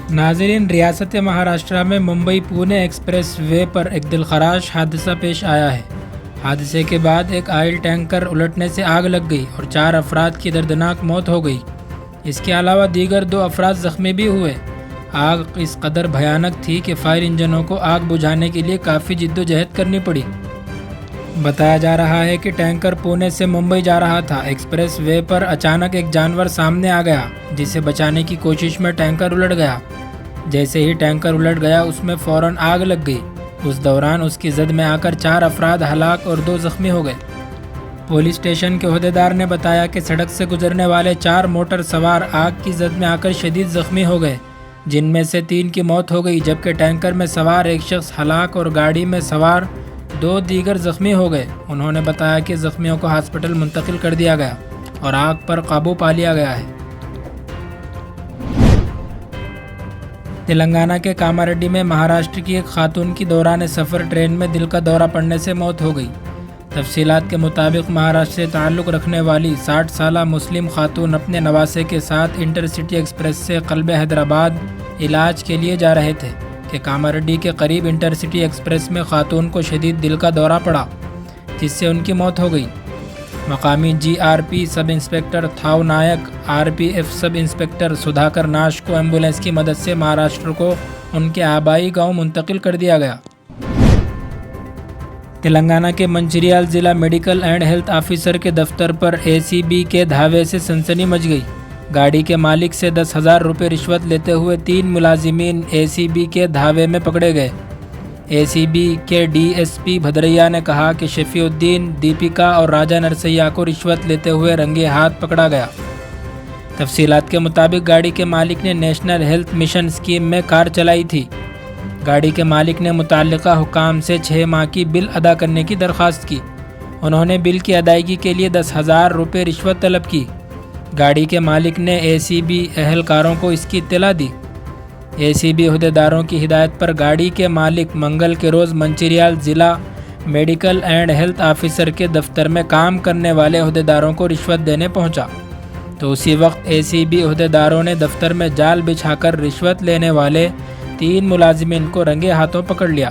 ناظرین، ریاست مہاراشٹرا میں ممبئی پونے ایکسپریس وے پر ایک دلخراش حادثہ پیش آیا ہے۔ حادثے کے بعد ایک آئل ٹینکر الٹنے سے آگ لگ گئی اور 4 افراد کی دردناک موت ہو گئی۔ اس کے علاوہ دیگر 2 افراد زخمی بھی ہوئے۔ آگ اس قدر بھیانک تھی کہ فائر انجنوں کو آگ بجھانے کے لیے کافی جدوجہد کرنی پڑی۔ بتایا جا رہا ہے کہ ٹینکر پونے سے ممبئی جا رہا تھا۔ ایکسپریس وے پر اچانک ایک جانور سامنے آ گیا، جسے بچانے کی کوشش میں ٹینکر الٹ گیا۔ جیسے ہی ٹینکر الٹ گیا، اس میں فوراً آگ لگ گئی۔ اس دوران اس کی زد میں آ کر 4 افراد ہلاک اور 2 زخمی ہو گئے۔ پولیس اسٹیشن کے عہدیدار نے بتایا کہ سڑک سے گزرنے والے 4 موٹر سوار آگ کی زد میں آ کر شدید زخمی ہو گئے، جن میں سے 3 کی موت ہو گئی، جبکہ ٹینکر میں سوار ایک شخص ہلاک اور گاڑی میں سوار 2 دیگر زخمی ہو گئے۔ انہوں نے بتایا کہ زخمیوں کو ہاسپٹل منتقل کر دیا گیا اور آگ پر قابو پا لیا گیا ہے۔ تلنگانہ کے کاماریڈی میں مہاراشٹر کی ایک خاتون کی دوران سفر ٹرین میں دل کا دورہ پڑنے سے موت ہو گئی۔ تفصیلات کے مطابق مہاراشٹر سے تعلق رکھنے والی 60 سالہ مسلم خاتون اپنے نواسے کے ساتھ انٹرسٹی ایکسپریس سے قلب حیدرآباد علاج کے لیے جا رہے تھے کہ کاماریڈی کے قریب انٹرسٹی ایکسپریس میں خاتون کو شدید دل کا دورہ پڑا، جس سے ان کی موت ہو گئی۔ مقامی GRP sub inspector Thao Naik, RPF sub inspector Sudhakar ناش کو ایمبولینس کی مدد سے مہاراشٹر کو ان کے آبائی گاؤں منتقل کر دیا گیا۔ تلنگانہ کے منچریال ضلع میڈیکل اینڈ ہیلتھ آفیسر کے دفتر پر ACB کے دھاوے سے سنسنی مچ گئی۔ گاڑی کے مالک سے 10,000 روپے رشوت لیتے ہوئے 3 ملازمین ACB کے دھاوے میں پکڑے گئے۔ ACB کے DSP بھدریا نے کہا کہ شفیع الدین، دیپیکا اور راجا نرسیا کو رشوت لیتے ہوئے رنگے ہاتھ پکڑا گیا۔ تفصیلات کے مطابق گاڑی کے مالک نے نیشنل ہیلتھ مشن اسکیم میں کار چلائی تھی۔ گاڑی کے مالک نے متعلقہ حکام سے 6 ماہ کی بل ادا کرنے کی درخواست کی۔ انہوں نے بل کی ادائیگی کے لیے 10,000 روپے رشوت طلب کی۔ گاڑی کے مالک نے ACB اہلکاروں کو اس کی اطلاع دی۔ ACB عہدیداروں کی ہدایت پر گاڑی کے مالک منگل کے روز منچریال ضلع میڈیکل اینڈ ہیلتھ آفیسر کے دفتر میں کام کرنے والے عہدیداروں کو رشوت دینے پہنچا، تو اسی وقت ACB عہدیداروں نے دفتر میں جال بچھا کر رشوت لینے والے 3 ملازمین کو رنگے ہاتھوں پکڑ لیا۔